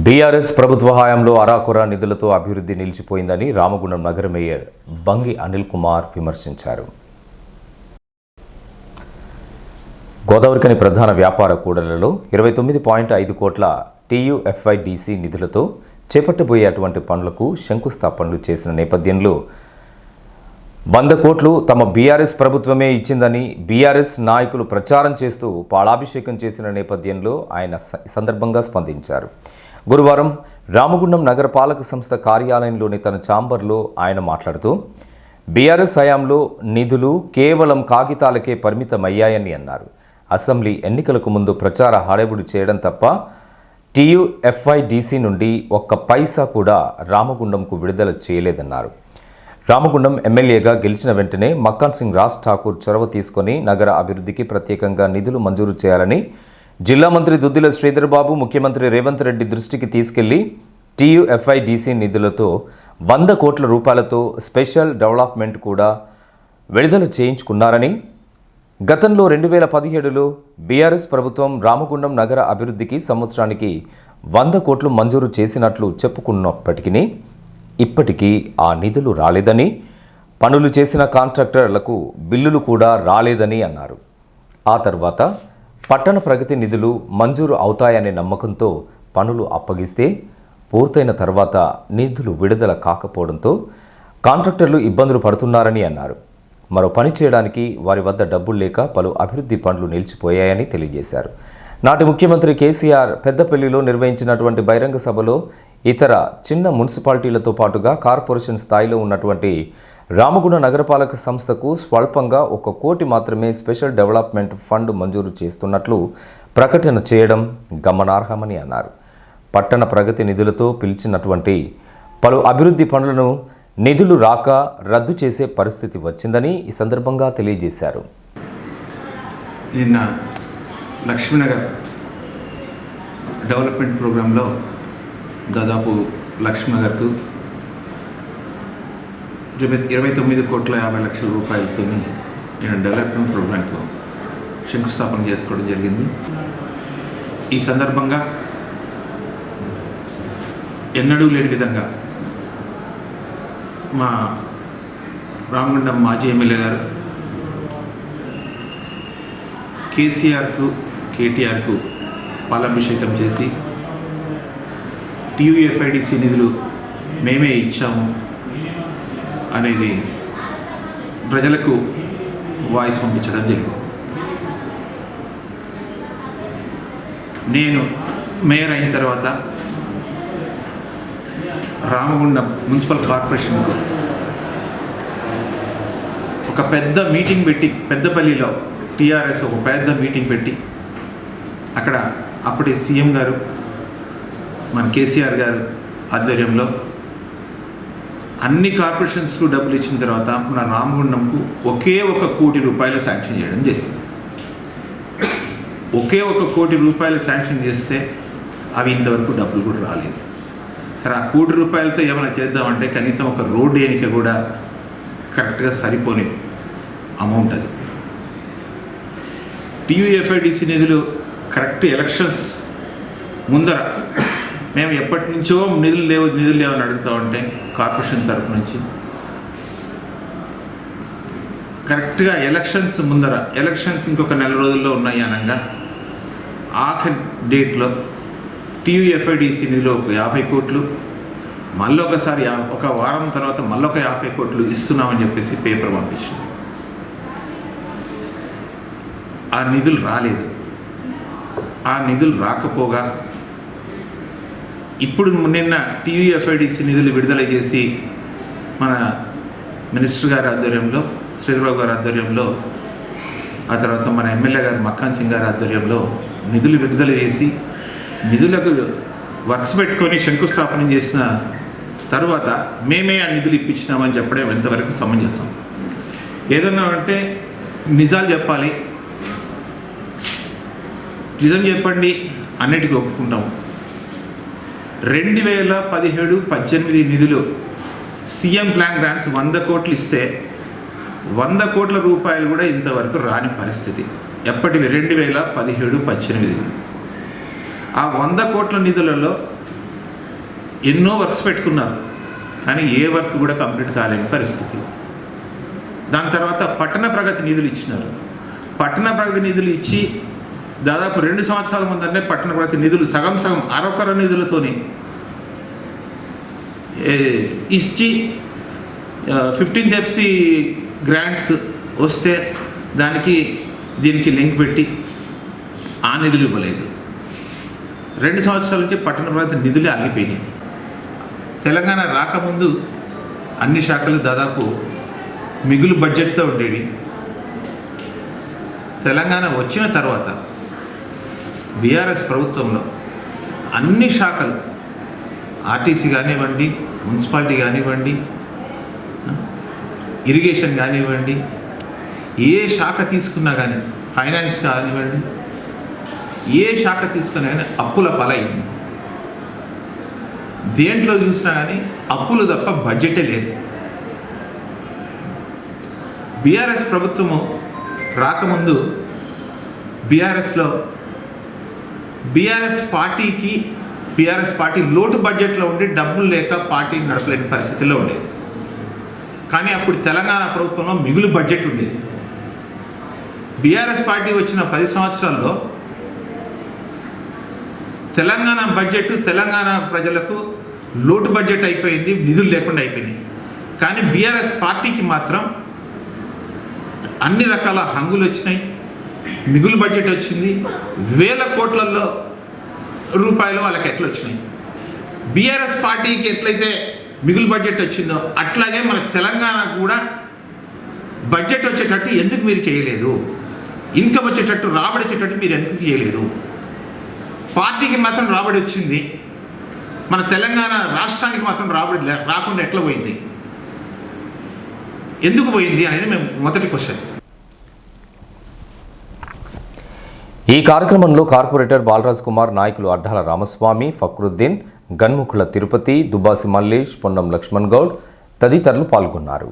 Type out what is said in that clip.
BRS ప్రభుత్వ హయాంలో అరాకొరా నిధులతో అభివృద్ధి నిలిచిపోయిందని రామగుండం నగర మేయర్ బంగి అనిల్ కుమార్ విమర్శించారు. గోదావరికని ప్రధాన వ్యాపార కూడళ్లలో 29.5 కోట్ల TUFIDC నిధులతో చేపట్టబోయేటువంటి పనులకు శంకుస్థాపనలు చేసిన నేపథ్యంలో 100 కోట్లు తమ బీఆర్ఎస్ ప్రభుత్వమే ఇచ్చిందని బీఆర్ఎస్ నాయకులు ప్రచారం చేస్తూ పాలాభిషేకం చేసిన నేపథ్యంలో ఆయన సందర్భంగా స్పందించారు. గురువారం రామగుండం నగరపాలక సంస్థ కార్యాలయంలోని తన ఛాంబర్లో ఆయన మాట్లాడుతూ బీఆర్ఎస్ హయాంలో నిధులు కేవలం కాగితాలకే పరిమితమయ్యాయని అన్నారు. అసెంబ్లీ ఎన్నికలకు ముందు ప్రచార హడావుడి చేయడం తప్ప TUFIDC నుండి ఒక్క పైసా కూడా రామగుండంకు విడుదల చేయలేదన్నారు. రామగుండం ఎమ్మెల్యేగా గెలిచిన వెంటనే మక్కాన్ సింగ్ రాజ్ ఠాకూర్ చొరవ తీసుకొని నగర అభివృద్ధికి ప్రత్యేకంగా నిధులు మంజూరు చేయాలని జిల్లా మంత్రి దుద్దిల శ్రీధర్ బాబు ముఖ్యమంత్రి రేవంత్ రెడ్డి దృష్టికి తీసుకెళ్లి TUFIDC నిధులతో 100 కోట్ల రూపాయలతో స్పెషల్ డెవలప్మెంట్ కూడా విడుదల చేయించుకున్నారని, గతంలో 2017లో బీఆర్ఎస్ ప్రభుత్వం రామగుండం నగర అభివృద్ధికి సంవత్సరానికి 100 కోట్లు మంజూరు చేసినట్లు చెప్పుకున్నప్పటికీ ఇప్పటికీ ఆ నిధులు రాలేదని, పనులు చేసిన కాంట్రాక్టర్లకు బిల్లులు కూడా రాలేదని అన్నారు. ఆ తర్వాత పట్టణ ప్రగతి నిధులు మంజూరు అవుతాయనే నమ్మకంతో పనులు అప్పగిస్తే పూర్తయిన తర్వాత నిధులు విడుదల కాకపోవడంతో కాంట్రాక్టర్లు ఇబ్బందులు పడుతున్నారని అన్నారు. మరో పని చేయడానికి వారి వద్ద డబ్బులు లేక పలు అభివృద్ధి పనులు నిలిచిపోయాయని తెలియజేశారు. నాటి ముఖ్యమంత్రి కేసీఆర్ పెద్దపల్లిలో నిర్వహించినటువంటి బహిరంగ సభలో ఇతర చిన్న మున్సిపాలిటీలతో పాటుగా కార్పొరేషన్ స్థాయిలో ఉన్నటువంటి రామగుండ నగరపాలక సంస్థకు స్వల్పంగా 1 కోటి మాత్రమే స్పెషల్ డెవలప్మెంట్ ఫండ్ మంజూరు చేస్తున్నట్లు ప్రకటన చేయడం గమనార్హమని అన్నారు. పట్టణ ప్రగతి నిధులతో పిలిచినటువంటి పలు అభివృద్ధి పనులను నిధులు రాక రద్దు చేసే పరిస్థితి వచ్చిందని ఈ సందర్భంగా తెలియజేశారు. నిన్న లక్ష్మీనగర్ డెవలప్మెంట్ ప్రోగ్రాంలో దాదాపు లక్ష్మీనగర్కు 29 కోట్ల 50 లక్షల రూపాయలతో నేను డెవలప్మెంట్ ప్రోగ్రాంకు శంకుస్థాపన చేసుకోవడం జరిగింది. ఈ సందర్భంగా ఎన్నడూ లేని విధంగా మా రామగుండం మాజీ ఎమ్మెల్యే గారు కేసీఆర్కు కేటీఆర్కు పాలాభిషేకం చేసి TUFIDC నిధులు మేమే ఇచ్చాము అనేది ప్రజలకు వాయిస్ పంపించడం జరిగింది. నేను మేయర్ అయిన తర్వాత రామగుండం మున్సిపల్ కార్పొరేషన్కు ఒక పెద్ద మీటింగ్ పెట్టి, పెద్దపల్లిలో TRS ఒక పెద్ద మీటింగ్ పెట్టి అక్కడ అప్పటి సీఎం గారు మన కేసీఆర్ గారు ఆధ్వర్యంలో అన్ని కార్పొరేషన్స్కు డబ్బులు ఇచ్చిన తర్వాత మన రామగుండంకు ఒకే 1 కోటి రూపాయలు శాంక్షన్ చేయడం జరిగింది. ఒకే 1 కోటి రూపాయలు శాంక్షన్ చేస్తే అవి ఇంతవరకు డబ్బులు కూడా రాలేదు. సరే, ఆ 1 కోటి రూపాయలతో ఏమైనా చేద్దామంటే కనీసం ఒక రోడ్డు ఎన్నిక కూడా కరెక్ట్గా సరిపోని అమౌంట్ అది. TUFIDC నిధులు కరెక్ట్ ఎలక్షన్స్ ముందర మేము ఎప్పటి నుంచో నిధులు లేవు అని అడుగుతూ ఉంటే కార్పొరేషన్ తరఫు నుంచి కరెక్ట్గా ఎలక్షన్స్ ముందర, ఎలక్షన్స్ ఇంకొక నెల రోజుల్లో ఉన్నాయి అనగా ఆఖరి డేట్లో TUFIDC నిధులు 50 కోట్లు, మళ్ళీ ఒకసారి ఒక వారం తర్వాత మళ్ళొక 50 కోట్లు ఇస్తున్నామని చెప్పేసి పేపర్ పంపించింది. ఆ నిధులు రాలేదు. ఆ నిధులు రాకపోగా ఇప్పుడు నిన్న TUFIDC నిధులు విడుదల చేసి మన మినిస్టర్ గారి ఆధ్వర్యంలో, శ్రీధర్బాబు గారి ఆధ్వర్యంలో, ఆ తర్వాత మన ఎమ్మెల్యే గారు మక్కాన్ సింగ్ గారి ఆధ్వర్యంలో నిధులు విడుదల చేసి నిధులకు వర్క్స్ పెట్టుకొని శంకుస్థాపన చేసిన తర్వాత మేమే ఆ నిధులు ఇప్పించినామని చెప్పడం ఎంతవరకు సమంజసం? ఏదన్నా అంటే నిజాలు చెప్పాలి, నిజం చెప్పండి, అన్నిటికీ ఒప్పుకుంటాము. 2017-18 నిధులు సీఎం ప్లాన్ గ్రాంట్స్ 100 కోట్లు ఇస్తే 100 కోట్ల రూపాయలు కూడా ఇంతవరకు రాని పరిస్థితి. ఎప్పటివి? 2017-18. ఆ 100 కోట్ల నిధులలో ఎన్నో వర్క్స్ పెట్టుకున్నారు, కానీ ఏ వర్క్ కూడా కంప్లీట్ కాలేని పరిస్థితి. దాని తర్వాత పట్టణ ప్రగతి నిధులు ఇచ్చినారు. పట్టణ ప్రగతి నిధులు ఇచ్చి దాదాపు 2 సంవత్సరాల ముందంటే పట్టణ ప్రగతి నిధులు సగం అరొకర నిధులతోని ఇచ్చి 15th FC గ్రాంట్స్ వస్తే దీనికి లింక్ పెట్టి ఆ నిధులు ఇవ్వలేదు. 2 సంవత్సరాల నుంచి పట్టణ ప్రగతి నిధులే ఆగిపోయినాయి. తెలంగాణ రాకముందు అన్ని శాఖలు దాదాపు మిగులు బడ్జెట్తో ఉండేవి. తెలంగాణ వచ్చిన తర్వాత బీఆర్ఎస్ ప్రభుత్వంలో అన్ని శాఖలు, ఆర్టీసీ కానివ్వండి, మున్సిపాలిటీ కానివ్వండి, ఇరిగేషన్ కానివ్వండి, ఏ శాఖ తీసుకున్నా కానీ, ఫైనాన్స్ కానివ్వండి, ఏ శాఖ తీసుకున్నా కానీ అప్పుల పాలైంది. దేంట్లో చూసినా కానీ అప్పులు తప్ప బడ్జెటే లేదు. బీఆర్ఎస్ ప్రభుత్వము రాకముందు బీఆర్ఎస్ పార్టీ లోటు బడ్జెట్లో ఉండి డబ్బులు లేక పార్టీ నడపలేని పరిస్థితిలో ఉండేది. కానీ అప్పుడు తెలంగాణ ప్రభుత్వంలో మిగులు బడ్జెట్ ఉండేది. బీఆర్ఎస్ పార్టీ వచ్చిన 10 సంవత్సరాల్లో తెలంగాణ బడ్జెట్ తెలంగాణ ప్రజలకు లోటు బడ్జెట్ అయిపోయింది, నిధులు లేకుండా అయిపోయినాయి. కానీ బీఆర్ఎస్ పార్టీకి మాత్రం అన్ని రకాల హంగులు వచ్చినాయి, మిగులు బడ్జెట్ వచ్చింది, వేల కోట్లలో రూపాయలు వాళ్ళకి ఎట్లా వచ్చినాయి. బీఆర్ఎస్ పార్టీకి ఎట్లయితే మిగులు బడ్జెట్ వచ్చిందో అట్లాగే మన తెలంగాణకు కూడా బడ్జెట్ వచ్చేటట్టు ఎందుకు మీరు చేయలేదు? ఇన్కమ్ వచ్చేటట్టు, రాబడి వచ్చేటట్టు మీరు ఎందుకు చేయలేదు? పార్టీకి మాత్రం రాబడి వచ్చింది, మన తెలంగాణ రాష్ట్రానికి మాత్రం రాబడి రాకుండా ఎట్లా పోయింది, ఎందుకు పోయింది అనేది మేము మొదటి క్వశ్చన్. ఈ కార్యక్రమంలో కార్పొరేటర్ బాలరాజ్ కుమార్, నాయకులు అడ్డాల రామస్వామి, ఫక్రుద్దీన్, గన్ముఖుల తిరుపతి, దుబాసి మల్లేష్, పొన్నం లక్ష్మణ్ గౌడ్ తదితరులు పాల్గొన్నారు.